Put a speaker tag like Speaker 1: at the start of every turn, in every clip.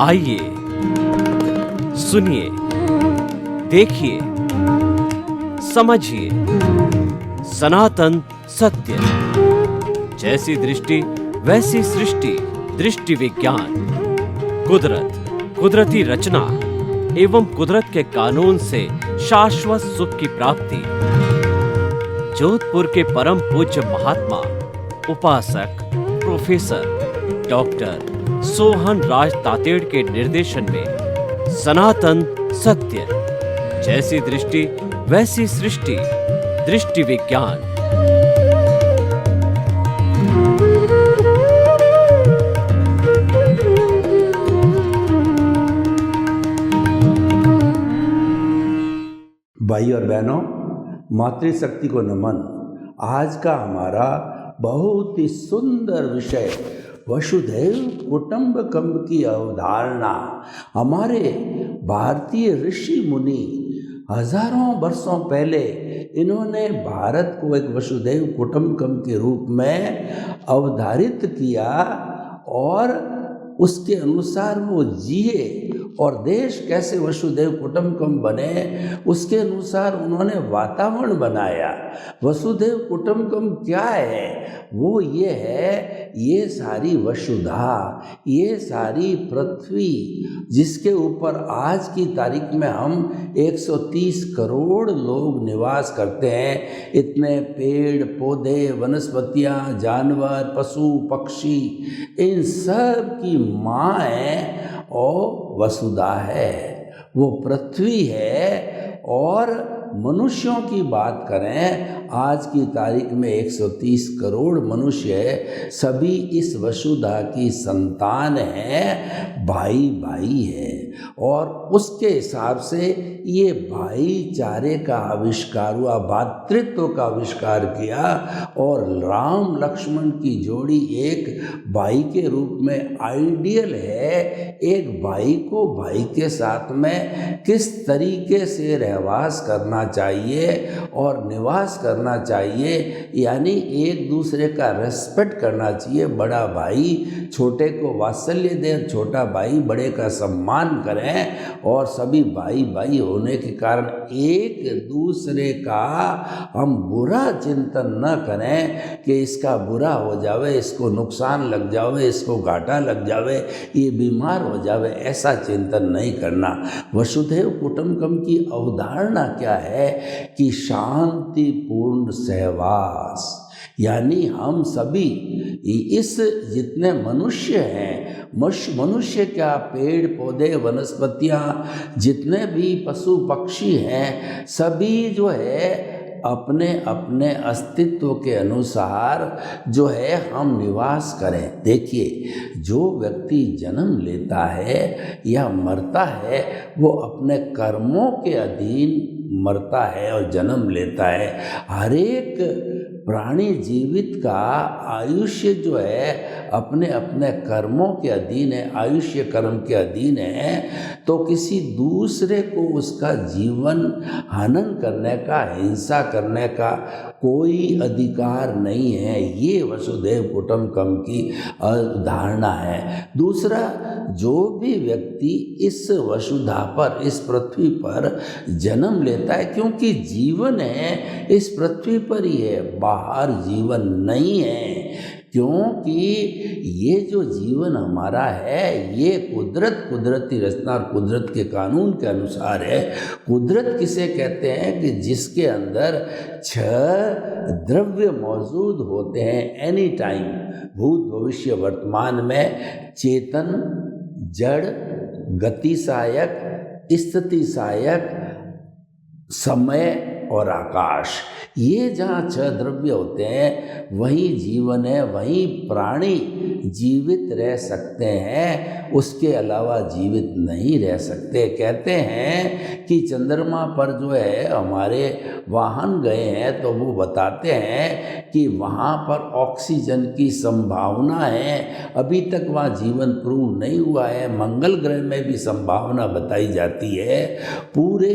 Speaker 1: आइए सुनिए, देखिए, समझिए सनातन सत्य। जैसी दृष्टि वैसी सृष्टि, दृष्टि विज्ञान। कुदरत, कुदरती रचना एवं कुदरत के कानून से शाश्वत सुख की प्राप्ति। जोधपुर के परम पूज्य महात्मा उपासक प्रोफेसर डॉक्टर सोहन राज तातेड़ के निर्देशन में सनातन सत्य। जैसी दृष्टि वैसी सृष्टि, दृष्टि विज्ञान।
Speaker 2: भाई और बहनों, मातृशक्ति को नमन। आज का हमारा बहुत ही सुंदर विषय वसुधैव कुटुंबकम की अवधारणा। हमारे भारतीय ऋषि मुनि हजारों वर्षों पहले इन्होंने भारत को एक वसुधैव कुटुंबकम के रूप में अवधारित किया और उसके अनुसार वो जिए और देश कैसे वसुधैव कुटुंबकम बने उसके अनुसार उन्होंने वातावरण बनाया। वसुधैव कुटुंबकम क्या है? वो ये है, ये सारी वसुधा, ये सारी पृथ्वी जिसके ऊपर आज की तारीख में हम 130 करोड़ लोग निवास करते हैं। इतने पेड़ पौधे, वनस्पतियाँ, जानवर, पशु पक्षी, इन सब की माँ है और वसुधा है, वो पृथ्वी है। और मनुष्यों की बात करें, आज की तारीख में 130 करोड़ मनुष्य सभी इस वसुधा की संतान है, भाई भाई है। और उसके हिसाब से ये भाईचारे का आविष्कार हुआ, भातृत्व का आविष्कार किया और राम लक्ष्मण की जोड़ी एक भाई के रूप में आइडियल है। एक भाई को भाई के साथ में किस तरीके से रहवास करना चाहिए और निवास करना चाहिए, यानी एक दूसरे का रेस्पेक्ट करना चाहिए। बड़ा भाई छोटे को वात्सल्य दे, छोटा भाई बड़े का सम्मान करें और सभी भाई भाई होने के कारण एक दूसरे का हम बुरा चिंतन न करें कि इसका बुरा हो जावे, इसको नुकसान लग जावे, इसको घाटा लग जावे, ये बीमार हो जावे, ऐसा चिंतन नहीं करना। वसुधैव कुटुंबकम की अवधारणा क्या है कि शांतिपूर्ण सहवास, यानी हम सभी इस जितने मनुष्य हैं, मनुष्य क्या, पेड़ पौधे वनस्पतियाँ, जितने भी पशु पक्षी हैं, सभी जो है अपने अपने अस्तित्व के अनुसार जो है हम निवास करें। देखिए, जो व्यक्ति जन्म लेता है या मरता है वो अपने कर्मों के अधीन मरता है और जन्म लेता है। हर एक प्राणी जीवित का आयुष्य जो है अपने अपने कर्मों के अधीन है, आयुष्य कर्म के अधीन है। तो किसी दूसरे को उसका जीवन हनन करने का, हिंसा करने का कोई अधिकार नहीं है। ये वसुधैव कुटुंबकम की अवधारणा है। दूसरा, जो भी व्यक्ति इस वसुधा पर, इस पृथ्वी पर जन्म लेता है, क्योंकि जीवन है इस पृथ्वी पर ही है, बाहर जीवन नहीं है। क्योंकि ये जो जीवन हमारा है ये कुदरती रचना और कुदरत के कानून के अनुसार है। कुदरत किसे कहते हैं कि जिसके अंदर 6 द्रव्य मौजूद होते हैं एनी टाइम, भूत भविष्य वर्तमान में, चेतन, जड़, गति सहायक, स्थिति सहायक, समय और आकाश। ये जहाँ 6 द्रव्य होते हैं वहीं जीवन है, वहीं प्राणी जीवित रह सकते हैं, उसके अलावा जीवित नहीं रह सकते। कहते हैं कि चंद्रमा पर जो है हमारे वाहन गए हैं तो वो बताते हैं कि वहाँ पर ऑक्सीजन की संभावना है, अभी तक वहाँ जीवन प्रूव नहीं हुआ है। मंगल ग्रह में भी संभावना बताई जाती है। पूरे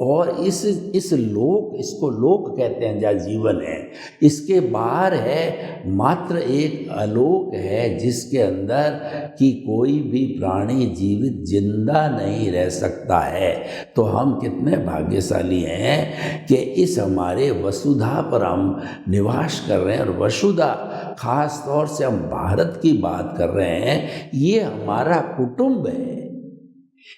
Speaker 2: और इस लोक, इसको लोक कहते हैं जहाँ जीवन है, इसके बाहर है मात्र एक अलोक है जिसके अंदर कि कोई भी प्राणी जीवित जिंदा नहीं रह सकता है। तो हम कितने भाग्यशाली हैं कि इस हमारे वसुधा पर हम निवास कर रहे हैं। और वसुधा खास तौर से हम भारत की बात कर रहे हैं, ये हमारा कुटुंब है,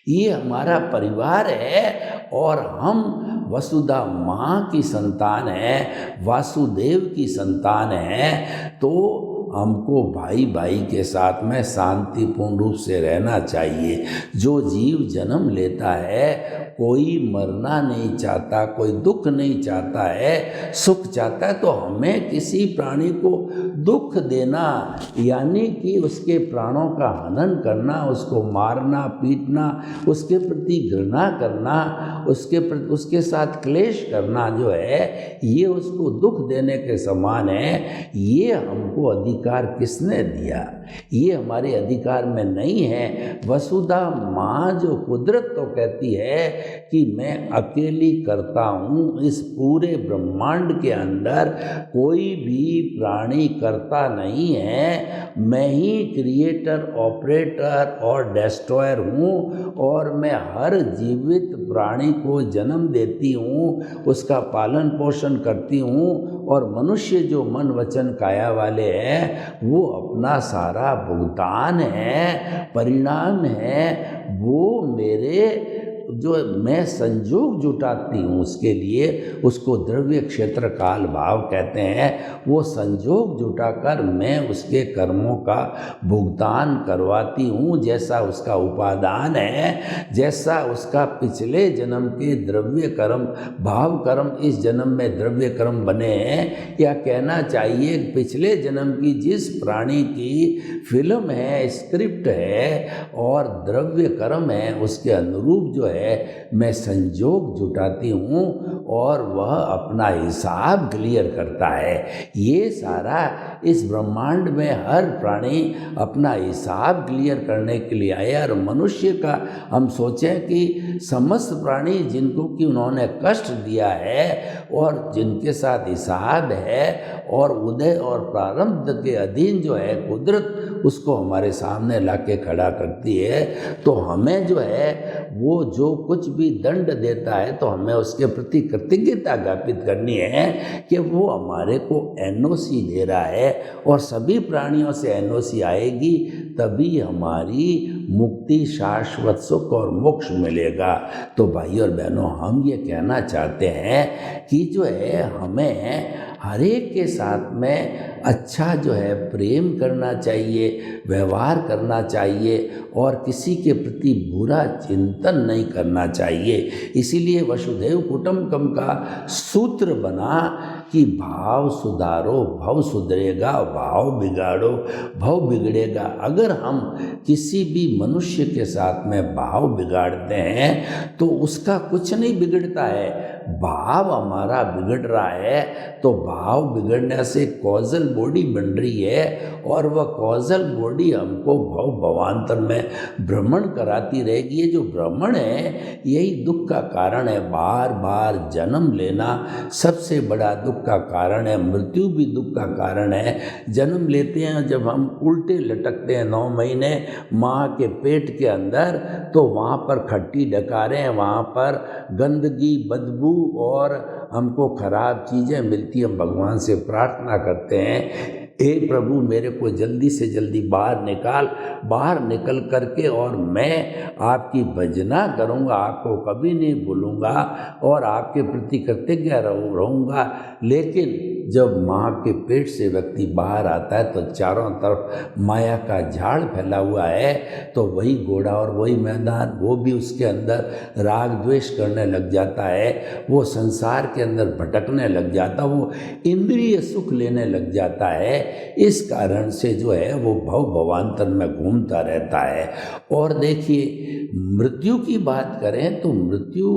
Speaker 2: ये हमारा परिवार है और हम वसुधा माँ की संतान है, वासुदेव की संतान है। तो हमको भाई भाई के साथ में शांतिपूर्ण रूप से रहना चाहिए। जो जीव जन्म लेता है कोई मरना नहीं चाहता, कोई दुख नहीं चाहता है, सुख चाहता है। तो हमें किसी प्राणी को दुख देना यानी कि उसके प्राणों का हनन करना, उसको मारना पीटना, उसके प्रति घृणा करना, उसके साथ क्लेश करना जो है, ये उसको दुख देने के समान है। ये हमको अधिकार किसने दिया? ये हमारे अधिकार में नहीं है। वसुधा माँ जो कुदरत तो कहती है कि मैं अकेली करता हूँ, इस पूरे ब्रह्मांड के अंदर कोई भी प्राणी करता नहीं है, मैं ही क्रिएटर, ऑपरेटर और डिस्ट्रॉयर हूँ। और मैं हर जीवित प्राणी को जन्म देती हूँ, उसका पालन पोषण करती हूँ। और मनुष्य जो मन वचन काया वाले हैं वो अपना सारा भुगतान है, परिणाम है, वो मेरे जो मैं संजोग जुटाती हूँ उसके लिए, उसको द्रव्य क्षेत्र काल भाव कहते हैं। वो संजोग जुटाकर मैं उसके कर्मों का भुगतान करवाती हूँ। जैसा उसका उपादान है, जैसा उसका पिछले जन्म के द्रव्य कर्म, भाव कर्म इस जन्म में द्रव्य कर्म बने हैं, या कहना चाहिए पिछले जन्म की जिस प्राणी की फिल्म है, स्क्रिप्ट है और द्रव्य कर्म है, उसके अनुरूप जो है मैं संजोग जुटाती हूँ और वह अपना हिसाब क्लियर करता है। ये सारा इस ब्रह्मांड में हर प्राणी अपना हिसाब क्लियर करने के लिए आया। और मनुष्य का हम सोचें कि समस्त प्राणी जिनको कि उन्होंने कष्ट दिया है और जिनके साथ हिसाब है और उदय और प्रारंभ के अधीन जो है कुदरत उसको हमारे सामने लाके खड़ा करती है, तो हमें जो है वो जो कुछ भी दंड देता है तो हमें उसके प्रति कृतज्ञता ज्ञापित करनी है कि वो हमारे को एनओसी दे रहा है। और सभी प्राणियों से एनओसी आएगी तभी हमारी मुक्ति, शाश्वत सुख और मोक्ष मिलेगा। तो भाई और बहनों, हम ये कहना चाहते हैं कि जो है हमें हर एक के साथ में अच्छा जो है प्रेम करना चाहिए, व्यवहार करना चाहिए और किसी के प्रति बुरा चिंतन नहीं करना चाहिए। इसीलिए वसुधैव कुटुंबकम का सूत्र बना कि भाव सुधारो भव सुधरेगा, भाव बिगाड़ो भव बिगड़ेगा। अगर हम किसी भी मनुष्य के साथ में भाव बिगाड़ते हैं तो उसका कुछ नहीं बिगड़ता है, भाव हमारा बिगड़ रहा है। तो भाव बिगड़ने से कॉजल बॉडी बन रही है और वह कॉजल बॉडी हमको भव भवांतर में भ्रमण कराती रहेगी। ये जो भ्रमण है यही दुख का कारण है। बार बार जन्म लेना सबसे बड़ा दुख का कारण है, मृत्यु भी दुख का कारण है। जन्म लेते हैं जब हम उल्टे लटकते हैं 9 महीने माँ के पेट के अंदर, तो वहाँ पर खट्टी डकारें, वहाँ पर गंदगी, बदबू और हमको खराब चीज़ें मिलती हैं। हम भगवान से प्रार्थना करते हैं, हे प्रभु मेरे को जल्दी से जल्दी बाहर निकल करके और मैं आपकी भजना करूँगा, आपको कभी नहीं भूलूँगा और आपके प्रति कृतज्ञ रहूँगा। लेकिन जब माँ के पेट से व्यक्ति बाहर आता है तो चारों तरफ माया का झाड़ फैला हुआ है। तो वही घोड़ा और वही मैदान, वो भी उसके अंदर राग द्वेष करने लग जाता है, वो संसार के अंदर भटकने लग जाता, वो इंद्रिय सुख लेने लग जाता है। इस कारण से जो है वो भव भवांतर में घूमता रहता है। और देखिए मृत्यु की बात करें तो मृत्यु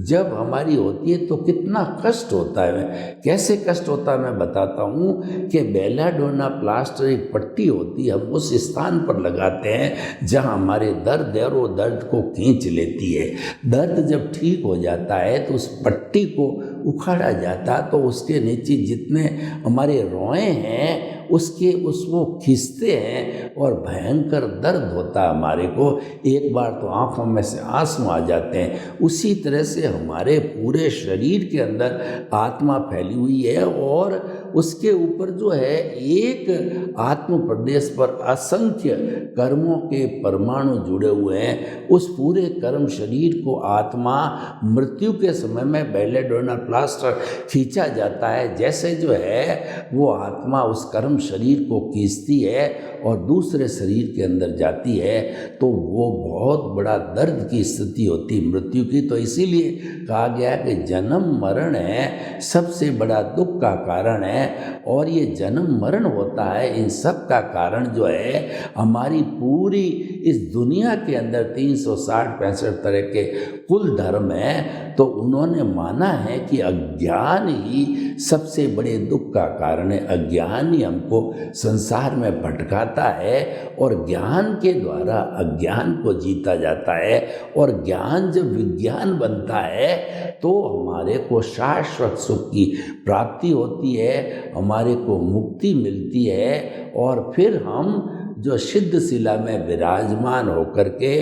Speaker 2: जब हमारी होती है तो कितना कष्ट होता है। कैसे कष्ट होता होता मैं बताता हूँ कि बेलाडोना प्लास्टर एक पट्टी होती है, हम उस स्थान पर लगाते हैं जहाँ हमारे दर्द है और वो दर्द को खींच लेती है। दर्द जब ठीक हो जाता है तो उस पट्टी को उखाड़ा जाता, तो उसके नीचे जितने हमारे रोए हैं उसको खींचते हैं और भयंकर दर्द होता है हमारे को। एक बार तो आँखों में से आंसू आ जाते हैं। उसी तरह से हमारे पूरे शरीर के अंदर आत्मा फैली हुई है और उसके ऊपर जो है एक आत्म प्रदेश पर असंख्य कर्मों के परमाणु जुड़े हुए हैं। उस पूरे कर्म शरीर को आत्मा मृत्यु के समय में बेलाडोना प्लास्टर खींचा जाता है। जैसे जो है वो आत्मा उस कर्म शरीर को खींचती है और दूसरे शरीर के अंदर जाती है, तो वो बहुत बड़ा दर्द की स्थिति होती मृत्यु की। तो इसीलिए कहा गया कि जन्म मरण है सबसे बड़ा दुख का कारण है। और ये जन्म मरण होता है, इन सब का कारण जो है हमारी पूरी इस दुनिया के अंदर 360-65 तरह के कुल धर्म हैं। तो उन्होंने माना है कि अज्ञान ही सबसे बड़े दुख का कारण है। अज्ञान ही हमको संसार में भटकाता है और ज्ञान के द्वारा अज्ञान को जीता जाता है। और ज्ञान जब विज्ञान बनता है तो हमारे को शाश्वत सुख की प्राप्ति होती है, हमारे को मुक्ति मिलती है और फिर हम जो सिद्ध शिला में विराजमान होकर के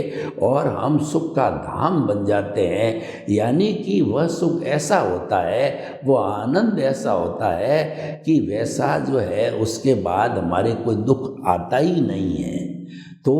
Speaker 2: और हम सुख का धाम बन जाते हैं। यानी कि वह सुख ऐसा होता है, वो आनंद ऐसा होता है कि वैसा जो है उसके बाद हमारे कोई दुख आता ही नहीं है। तो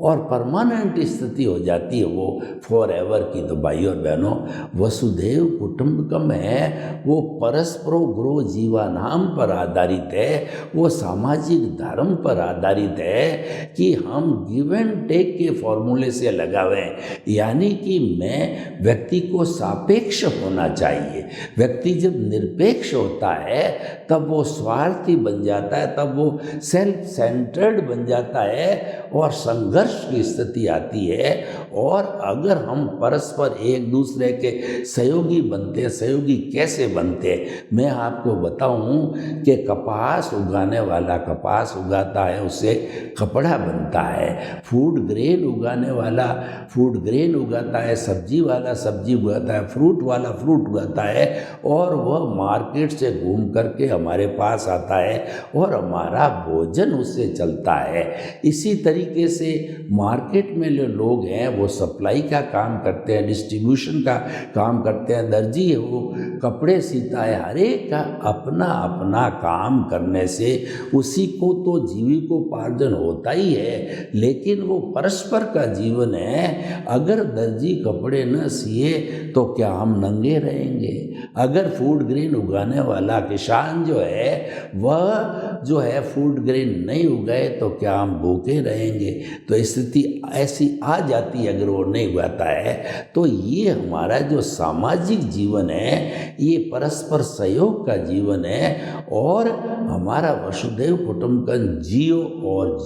Speaker 2: और परमानेंट स्थिति हो जाती है वो फॉर एवर की। तो भाई और बहनों, वसुधैव कुटुंबकम है वो परस्परो ग्रो जीवा नाम पर आधारित है, वो सामाजिक धर्म पर आधारित है कि हम गिव एंड टेक के फॉर्मूले से लगावे। यानी कि मैं व्यक्ति को सापेक्ष होना चाहिए। व्यक्ति जब निरपेक्ष होता है तब वो स्वार्थी बन जाता है, तब वो सेल्फ सेंटर्ड बन जाता है और संघर्ष की स्थिति आती है। और अगर हम परस्पर एक दूसरे के सहयोगी बनते हैं, सहयोगी कैसे बनते हैं मैं आपको बताऊं कि कपास उगाने वाला कपास उगाता है, उससे कपड़ा बनता है। फूड ग्रेन उगाने वाला फूड ग्रेन उगाता है, सब्जी वाला सब्जी उगाता है, फ्रूट वाला फ्रूट उगाता है और वह मार्केट से घूम करके हमारे पास आता है और हमारा भोजन उससे चलता है। इसी तरीके से मार्केट में जो लोग हैं वो सप्लाई का काम करते हैं, डिस्ट्रीब्यूशन का काम करते हैं, दर्जी है वो कपड़े सीता है, हर एक का अपना अपना काम करने से उसी को तो जीविकोपार्जन होता ही है। लेकिन वो परस्पर का जीवन है। अगर दर्जी कपड़े न सिए तो क्या हम नंगे रहेंगे? अगर फूड ग्रेन उगाने वाला किसान जो है वह जो है फूड ग्रेन नहीं उगाए तो क्या हम भूखे रहेंगे? तो स्थिति ऐसी आ जाती है अगर वो नहीं उगाता है। तो ये हमारा जो सामाजिक जीवन है ये परस्पर सहयोग का जीवन है और हमारा वसुधैव कुटुंबकम जियो और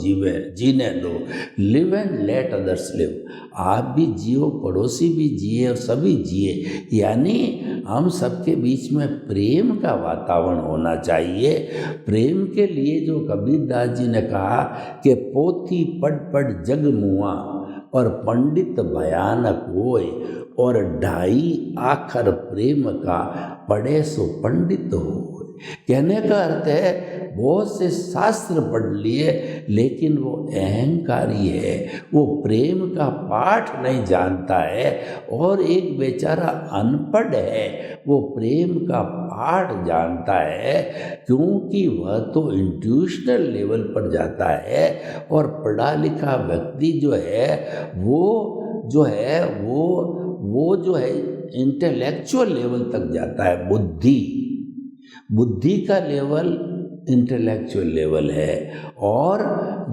Speaker 2: जीने दो, live and let others live. आप भी जियो, पड़ोसी भी जिए और सभी जिए। यानी हम सबके बीच में प्रेम का वातावरण होना चाहिए। प्रेम के लिए जो कबीरदास जी ने कहा कि पोथी पढ़ पढ़ जग मुआ और पंडित भयानक होए और ढाई आखर प्रेम का पढ़े सो पंडित हो। कहने का अर्थ है बहुत से शास्त्र पढ़ लिए लेकिन वो अहंकारी है, वो प्रेम का पाठ नहीं जानता है। और एक बेचारा अनपढ़ है, वो प्रेम का पाठ जानता है क्योंकि वह तो इंट्यूशनल लेवल पर जाता है। और पढ़ा लिखा व्यक्ति जो है वो जो है इंटेलेक्चुअल लेवल तक जाता है। बुद्धि का लेवल इंटेलेक्चुअल लेवल है और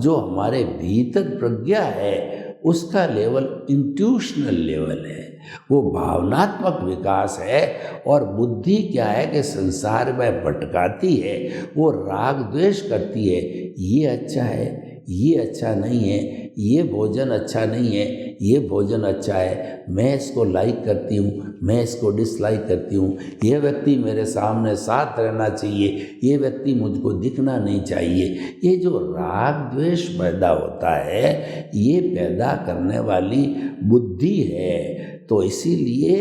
Speaker 2: जो हमारे भीतर प्रज्ञा है उसका लेवल इंट्यूशनल लेवल है, वो भावनात्मक विकास है। और बुद्धि क्या है कि संसार में भटकाती है, वो राग द्वेष करती है, ये अच्छा है, ये अच्छा नहीं है, ये भोजन अच्छा नहीं है, ये भोजन अच्छा है, मैं इसको लाइक करती हूँ, मैं इसको डिसलाइक करती हूँ, ये व्यक्ति मेरे सामने साथ रहना चाहिए, ये व्यक्ति मुझको दिखना नहीं चाहिए। ये जो राग द्वेष पैदा होता है, ये पैदा करने वाली बुद्धि है। तो इसीलिए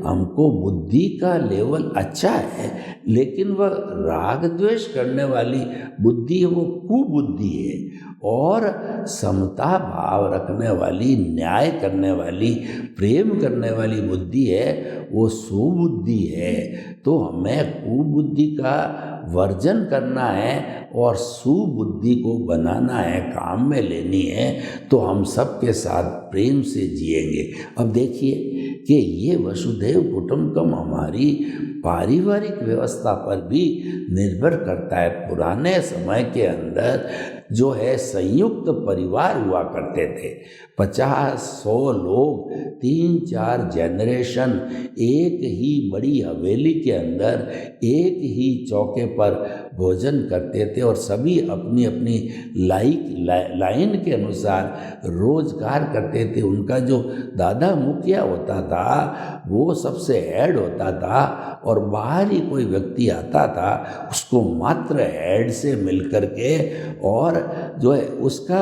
Speaker 2: हमको बुद्धि का लेवल अच्छा है, लेकिन वह राग द्वेष करने वाली बुद्धि है, वो कुबुद्धि है। और समता भाव रखने वाली, न्याय करने वाली, प्रेम करने वाली बुद्धि है, वो सुबुद्धि है। तो हमें कुबुद्धि का वर्जन करना है और सुबुद्धि को बनाना है, काम में लेनी है, तो हम सबके साथ प्रेम से जिएंगे। अब देखिए कि ये वसुधैव कुटुंबकम हमारी पारिवारिक व्यवस्था पर भी निर्भर करता है। पुराने समय के अंदर जो है संयुक्त परिवार हुआ करते थे, 50-100 लोग, 3-4 जनरेशन एक ही बड़ी हवेली के अंदर एक ही चौके पर भोजन करते थे और सभी अपनी अपनी लाइन के अनुसार रोजगार करते थे। उनका जो दादा मुखिया होता था वो सबसे हेड होता था और बाहर ही कोई व्यक्ति आता था उसको मात्र हेड से मिल करके और जो है उसका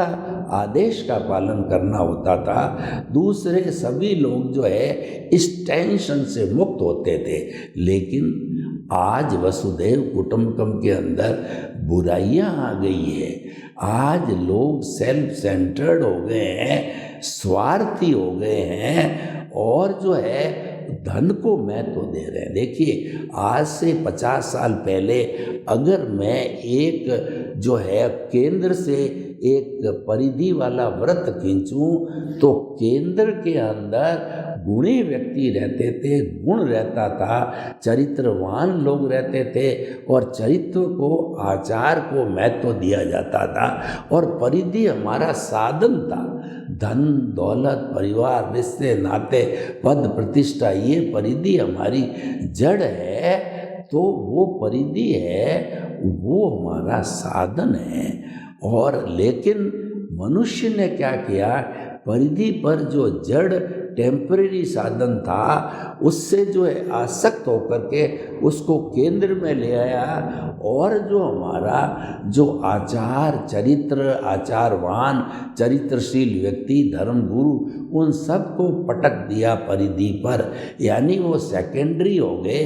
Speaker 2: आदेश का पालन करना होता था। दूसरे सभी लोग जो है इस टेंशन से मुक्त होते थे। लेकिन आज वसुधैव कुटुंबकम के अंदर बुराइयां आ गई है। आज लोग सेल्फ सेंटर्ड हो गए हैं, स्वार्थी हो गए हैं और जो है धन को महत्व दे रहे हैं। देखिए आज से 50 साल पहले अगर मैं एक जो है केंद्र से एक परिधि वाला व्रत खींचूं तो केंद्र के अंदर गुणी व्यक्ति रहते थे, गुण रहता था, चरित्रवान लोग रहते थे और चरित्र को, आचार को महत्व दिया जाता था और परिधि हमारा साधन था। धन दौलत, परिवार, रिश्ते नाते, पद प्रतिष्ठा, ये परिधि हमारी जड़ है। तो वो परिधि है, वो हमारा साधन है। और लेकिन मनुष्य ने क्या किया, परिधि पर जो जड़ टेम्परेरी साधन था उससे जो है आसक्त होकर के उसको केंद्र में ले आया और जो हमारा जो आचार, चरित्र, आचारवान, चरित्रशील व्यक्ति, धर्मगुरु, उन सब को पटक दिया परिधि पर। यानी वो सेकेंडरी हो गए,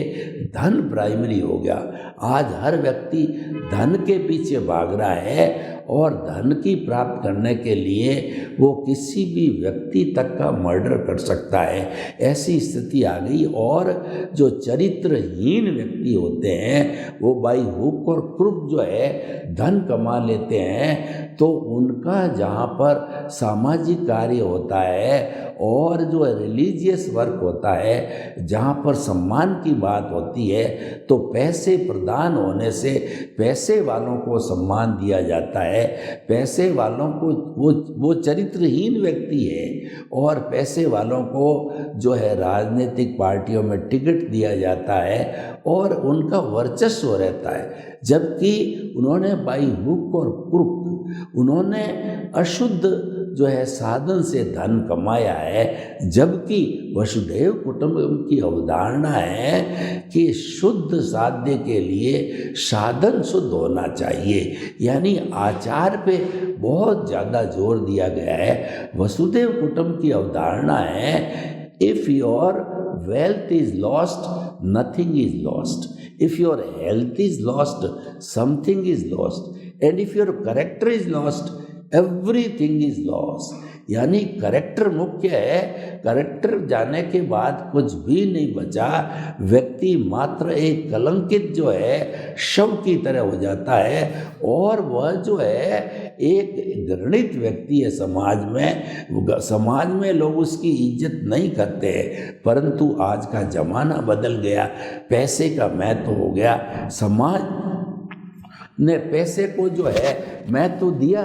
Speaker 2: धन प्राइमरी हो गया। आज हर व्यक्ति धन के पीछे भाग रहा है और धन की प्राप्त करने के लिए वो किसी भी व्यक्ति तक का मर्डर कर सकता है। ऐसी स्थिति आ गई। और जो चरित्रहीन व्यक्ति होते हैं वो बाई हुक और क्रुक जो है धन कमा लेते हैं। तो उनका जहाँ पर सामाजिक कार्य होता है और जो रिलीजियस वर्क होता है, जहाँ पर सम्मान की बात होती है, तो पैसे प्रदान होने से पैसे वालों को सम्मान दिया जाता है। पैसे वालों को वो चरित्रहीन व्यक्ति है और पैसे वालों को जो है राजनीतिक पार्टियों में टिकट दिया जाता है और उनका वर्चस्व रहता है। जबकि उन्होंने बाई हुक और क्रुक उन्होंने अशुद्ध जो है साधन से धन कमाया है। जबकि वसुधैव कुटुंबकम की अवधारणा है कि शुद्ध साध्य के लिए साधन शुद्ध होना चाहिए, यानी आचार पे बहुत ज़्यादा जोर दिया गया है। वसुधैव कुटुंब की अवधारणा है, if your wealth is lost, nothing is lost. If your health is lost, something is lost. And if your character is lost, everything is lost. यानी करेक्टर मुख्य है। करेक्टर जाने के बाद कुछ भी नहीं बचा। व्यक्ति मात्र एक कलंकित जो है शव की तरह हो जाता है और वह जो है एक घृणित व्यक्ति है समाज में। समाज में लोग उसकी इज्जत नहीं करते हैं। परंतु आज का जमाना बदल गया, पैसे का महत्व हो गया। समाज ने पैसे को जो है महत्व दिया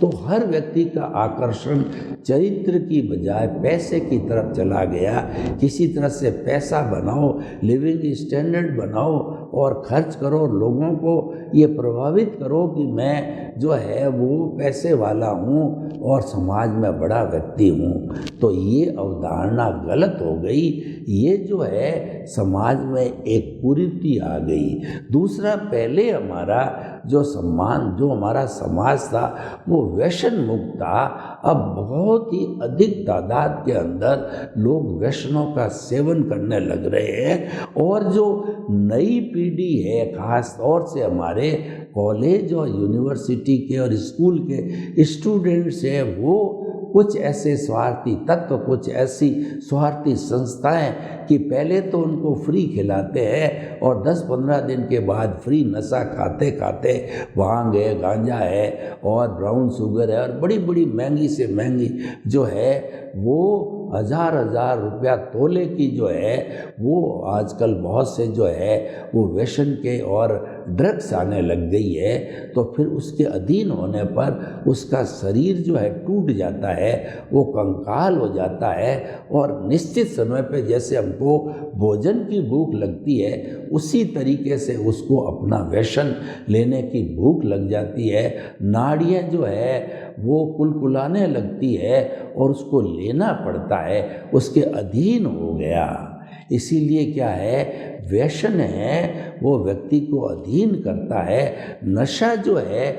Speaker 2: तो हर व्यक्ति का आकर्षण चरित्र की बजाय पैसे की तरफ चला गया। किसी तरह से पैसा बनाओ, लिविंग स्टैंडर्ड बनाओ और खर्च करो, लोगों को ये प्रभावित करो कि मैं जो है वो पैसे वाला हूँ और समाज में बड़ा व्यक्ति हूँ, तो ये अवधारणा गलत हो गई। ये जो है समाज में एक कुरीति आ गई। दूसरा, पहले हमारा जो हमारा समाज था वो व्यसन मुक्त था। अब बहुत ही अधिक तादाद के अंदर लोग व्यसनों का सेवन करने लग रहे हैं, और जो नई पीढ़ी है, खास तौर से हमारे कॉलेज और यूनिवर्सिटी के और स्कूल के स्टूडेंट्स हैं, वो कुछ ऐसे स्वार्थी तत्व, कुछ ऐसी स्वार्थी संस्थाएं कि पहले तो उनको फ्री खिलाते हैं और 10-15 दिन के बाद फ्री नशा खाते खाते भांग है, गांजा है और ब्राउन शुगर है और बड़ी बड़ी महंगी से महंगी जो है वो हज़ार रुपया तोले की जो है वो आजकल बहुत से जो है वो व्यसन के और ड्रग्स आने लग गई है। तो फिर उसके अधीन होने पर उसका शरीर जो है टूट जाता है, वो कंकाल हो जाता है, और निश्चित समय पे जैसे हमको भोजन की भूख लगती है उसी तरीके से उसको अपना व्यसन लेने की भूख लग जाती है। नाड़ियाँ जो है वो कुलकुलाने लगती है और उसको लेना पड़ता है, उसके अधीन हो गया। इसीलिए क्या है, व्यसन है वो व्यक्ति को अधीन करता है। नशा जो है,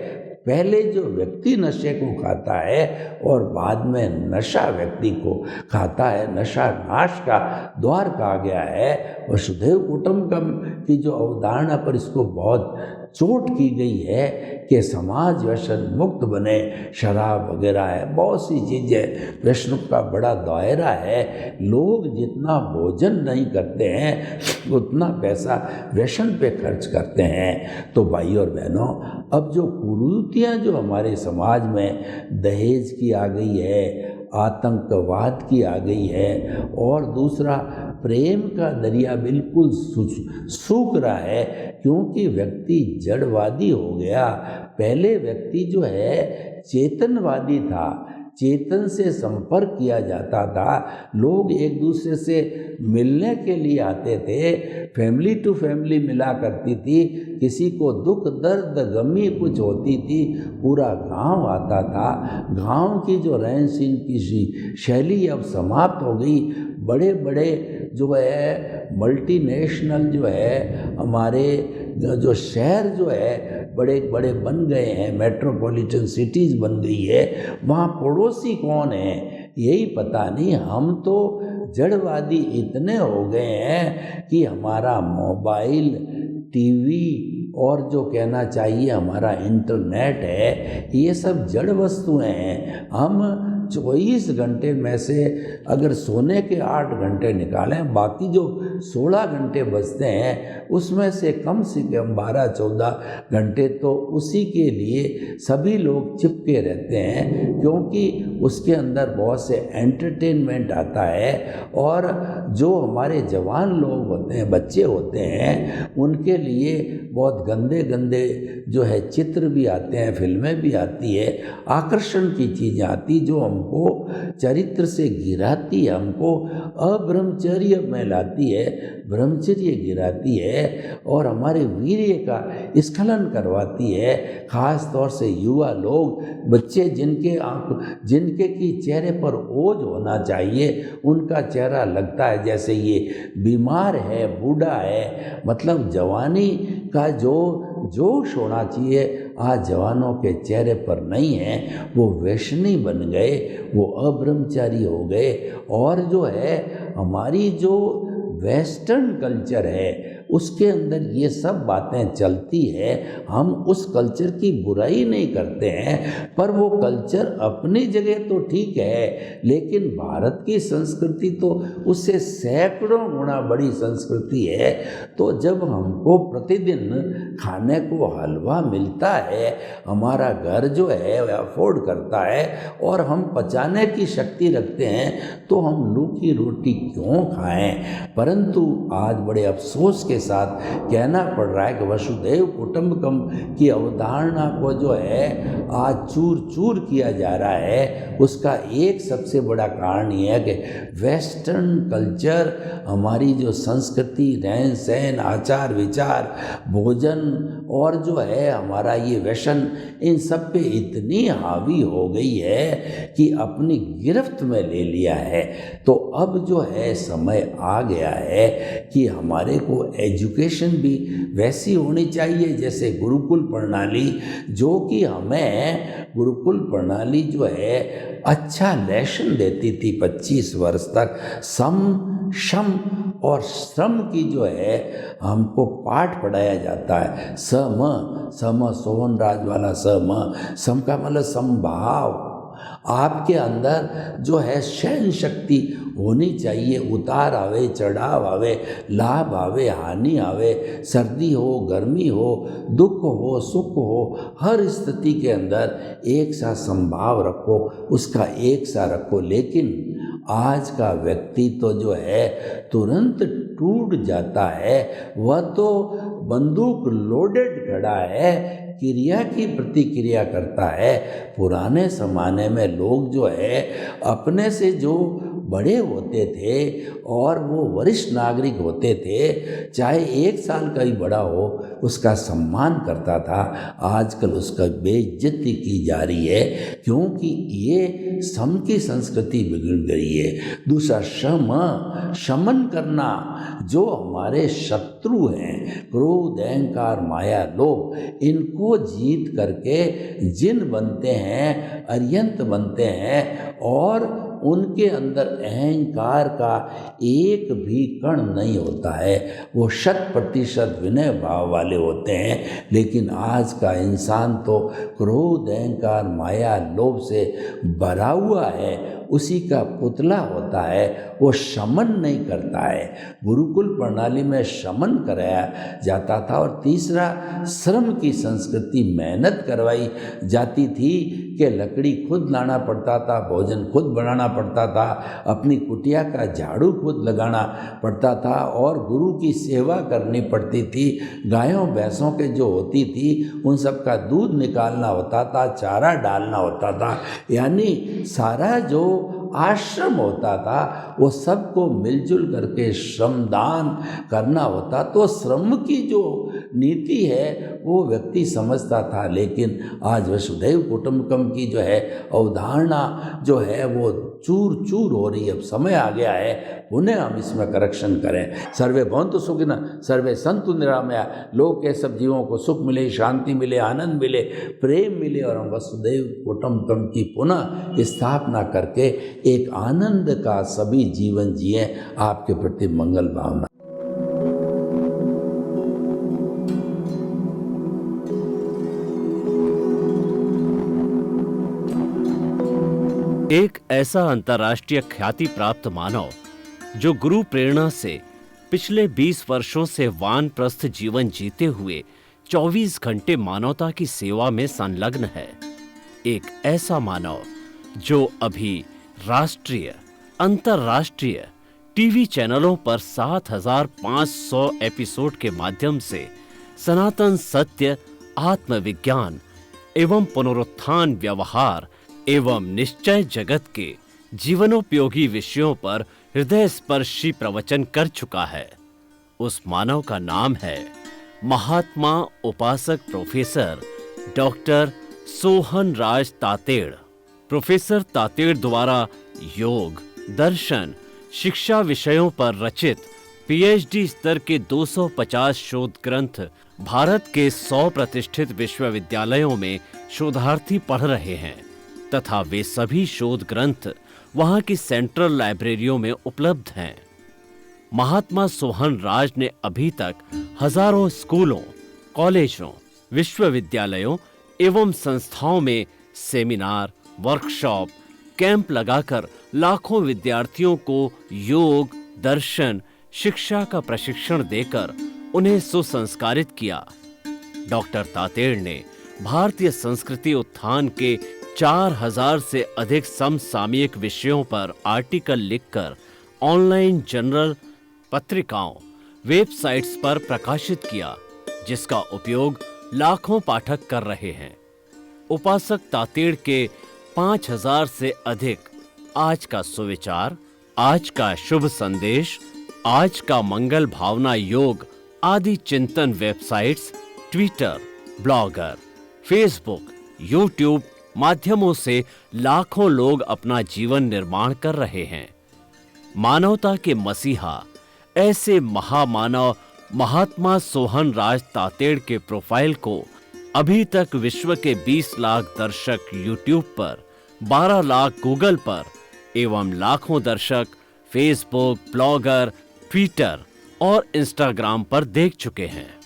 Speaker 2: पहले जो व्यक्ति नशे को खाता है और बाद में नशा व्यक्ति को खाता है। नशा नाश का द्वार कहा गया है। वसुधैव कुटुंबकम की जो अवधारणा पर इसको बहुत चोट की गई है कि समाज व्यसन मुक्त बने। शराब वगैरह है, बहुत सी चीज़ें, व्यसन का बड़ा दायरा है। लोग जितना भोजन नहीं करते हैं उतना पैसा व्यसन पे खर्च करते हैं। तो भाई और बहनों, अब जो कुरीतियाँ जो हमारे समाज में दहेज की आ गई है, आतंकवाद की आ गई है, और दूसरा प्रेम का दरिया बिल्कुल सूख रहा है क्योंकि व्यक्ति जड़वादी हो गया। पहले व्यक्ति जो है चेतनवादी था, चेतन से संपर्क किया जाता था, लोग एक दूसरे से मिलने के लिए आते थे, फैमिली टू फैमिली मिला करती थी, किसी को दुख दर्द गमी कुछ होती थी पूरा गांव आता था। गांव की जो रहन सहन की शैली अब समाप्त हो गई। बड़े बड़े जो है मल्टीनेशनल जो है हमारे जो शहर जो है बड़े बड़े बन गए हैं, मेट्रोपॉलिटन सिटीज़ बन गई है, वहाँ पड़ोसी कौन है यही पता नहीं। हम तो जड़वादी इतने हो गए हैं कि हमारा मोबाइल, टीवी और जो कहना चाहिए हमारा इंटरनेट है, ये सब जड़ वस्तुएं हैं। हम 24 घंटे में से अगर सोने के 8 घंटे निकालें, बाकी जो 16 घंटे बचते हैं उसमें से कम 12-14 घंटे तो उसी के लिए सभी लोग चिपके रहते हैं, क्योंकि उसके अंदर बहुत से एंटरटेनमेंट आता है। और जो हमारे जवान लोग होते हैं, बच्चे होते हैं, उनके लिए बहुत गंदे गंदे जो है चित्र भी आते हैं, फिल्में भी आती है, आकर्षण की चीज़ें आती जो हमको चरित्र से गिराती है, हमको अब्रह्मचर्य में लाती है, ब्रह्मचर्य गिराती है और हमारे वीर्य का स्खलन करवाती है। खास तौर से युवा लोग, बच्चे जिनके की चेहरे पर ओझ होना चाहिए, उनका चेहरा लगता है जैसे ये बीमार है, बूढ़ा है। मतलब जवानी का जो जोश होना चाहिए आज जवानों के चेहरे पर नहीं है। वो व्यसनी बन गए, वो अब्रह्मचारी हो गए। और जो है हमारी जो वेस्टर्न कल्चर है उसके अंदर ये सब बातें चलती है। हम उस कल्चर की बुराई नहीं करते हैं, पर वो कल्चर अपनी जगह तो ठीक है, लेकिन भारत की संस्कृति तो उससे सैकड़ों गुना बड़ी संस्कृति है। तो जब हमको प्रतिदिन खाने को हलवा मिलता है, हमारा घर जो है अफोर्ड करता है और हम पचाने की शक्ति रखते हैं, तो हम लूकी रोटी क्यों खाएं। परंतु आज बड़े अफसोस के के साथ कहना पड़ रहा है कि वसुधैव कुटुंबकम की अवधारणा को जो है आज चूर चूर किया जा रहा है, उसका एक सबसे बड़ा कारण ये है कि वेस्टर्न कल्चर, हमारी जो संस्कृति, रहन सहन, आचार विचार, भोजन और जो है हमारा ये व्यसन, इन सब पे इतनी हावी हो गई है कि अपनी गिरफ्त में ले लिया है। तो अब जो है समय आ गया है कि हमारे को एजुकेशन भी वैसी होनी चाहिए जैसे गुरुकुल प्रणाली, जो कि हमें गुरुकुल प्रणाली जो है अच्छा लेसन देती थी 25 वर्ष तक। सम, शम और श्रम की जो है हमको पाठ पढ़ाया जाता है। सम सोहन राज वाला सम का मतलब समभाव। आपके अंदर जो है सहन शक्ति होनी चाहिए। उतार आवे, चढ़ाव आवे, लाभ आवे, हानि आवे, सर्दी हो, गर्मी हो, दुख हो, सुख हो, हर स्थिति के अंदर एक सा संभाव रखो, उसका एक सा रखो। लेकिन आज का व्यक्ति तो जो है तुरंत टूट जाता है। वह तो बंदूक लोडेड खड़ा है, क्रिया की प्रतिक्रिया करता है। पुराने ज़माने में लोग जो है अपने से जो बड़े होते थे और वो वरिष्ठ नागरिक होते थे, चाहे 1 साल का ही बड़ा हो, उसका सम्मान करता था। आजकल उसका बेइज्जती की जा रही है, क्योंकि ये सम की संस्कृति बिगड़ गई है। दूसरा शमन करना, जो हमारे शत्रु हैं, क्रोध, अहंकार, माया, लोभ, इनको जीत करके जिन बनते हैं, अर्यंत बनते हैं और उनके अंदर अहंकार का एक भी कण नहीं होता है। वो 100% विनय भाव वाले होते हैं। लेकिन आज का इंसान तो क्रोध, अहंकार, माया, लोभ से भरा हुआ है, उसी का पुतला होता है, वो शमन नहीं करता है। गुरुकुल प्रणाली में शमन कराया जाता था। और तीसरा, श्रम की संस्कृति, मेहनत करवाई जाती थी कि लकड़ी खुद लाना पड़ता था, भोजन खुद बनाना पड़ता था, अपनी कुटिया का झाड़ू खुद लगाना पड़ता था और गुरु की सेवा करनी पड़ती थी। गायों भैंसों के जो होती थी उन सब का दूध निकालना होता था, चारा डालना होता था। यानी सारा जो आश्रम होता था वो सबको मिलजुल करके श्रमदान करना होता। तो श्रम की जो नीति है वो व्यक्ति समझता था। लेकिन आज वसुधैव कुटुंबकम की जो है अवधारणा जो है वो चूर चूर हो रही है। अब समय आ गया है उन्हें हम इसमें करेक्शन करें। सर्वे भवन्तु सुखिनः, सर्वे सन्तु निरामया। लोक के सब जीवों को सुख मिले, शांति मिले, आनंद मिले, प्रेम मिले और हम वसुधैव कुटुंबकम की पुनः स्थापना करके एक आनंद का सभी जीवन जिए। आपके प्रति मंगल भावना।
Speaker 1: एक ऐसा अंतर्राष्ट्रीय ख्याति प्राप्त मानव जो गुरु प्रेरणा से पिछले 20 वर्षों से वानप्रस्थ जीवन जीते हुए 24 घंटे मानवता की सेवा में संलग्न है। एक ऐसा मानव जो अभी राष्ट्रीय, अंतर्राष्ट्रीय टीवी चैनलों पर 7,500 एपिसोड के माध्यम से सनातन सत्य, आत्मविज्ञान एवं पुनरुत्थान, व्यवहार एवं निश्चय जगत के जीवनोपयोगी विषयों पर हृदय स्पर्शी प्रवचन कर चुका है। उस मानव का नाम है महात्मा उपासक प्रोफेसर डॉक्टर सोहन राज तातेड़। प्रोफेसर तातेड़ द्वारा योग, दर्शन, शिक्षा विषयों पर रचित पीएचडी स्तर के 250 शोध ग्रंथ भारत के 100 प्रतिष्ठित विश्वविद्यालयों में शोधार्थी पढ़ रहे हैं तथा वे सभी शोध ग्रंथ वहां की सेंट्रल लाइब्रेरियों में उपलब्ध हैं। महात्मा सोहन राज ने अभी तक हजारों स्कूलों, कॉलेजों, विश्वविद्यालयों एवं संस्थाओं में सेमिनार, वर्कशॉप, कैंप लगाकर लाखों विद्यार्थियों को योग, दर्शन, शिक्षा का प्रशिक्षण देकर उन्हें सुसंस्कारित किया। डॉक्टर तातेड़ ने भारतीय संस्कृति उत्थान के 4000 से अधिक समसामयिक विषयों पर आर्टिकल लिखकर ऑनलाइन जर्नल, पत्रिकाओं, वेबसाइट्स पर प्रकाशित किया, जिसका उपयोग लाखों पाठक कर रहे हैं। उपासक तातेड़ के 5000 से अधिक आज का सुविचार, आज का शुभ संदेश, आज का मंगल भावना योग आदि चिंतन websites, Twitter, blogger, Facebook, YouTube माध्यमों से लाखों लोग अपना जीवन निर्माण कर रहे हैं। मानवता के मसीहा ऐसे महामानव महात्मा सोहन राज तातेड़ के प्रोफाइल को अभी तक विश्व के 20 लाख दर्शक यूट्यूब पर, 12 लाख गूगल पर एवं लाखों दर्शक फेसबुक, ब्लॉगर, ट्विटर और इंस्टाग्राम पर देख चुके हैं।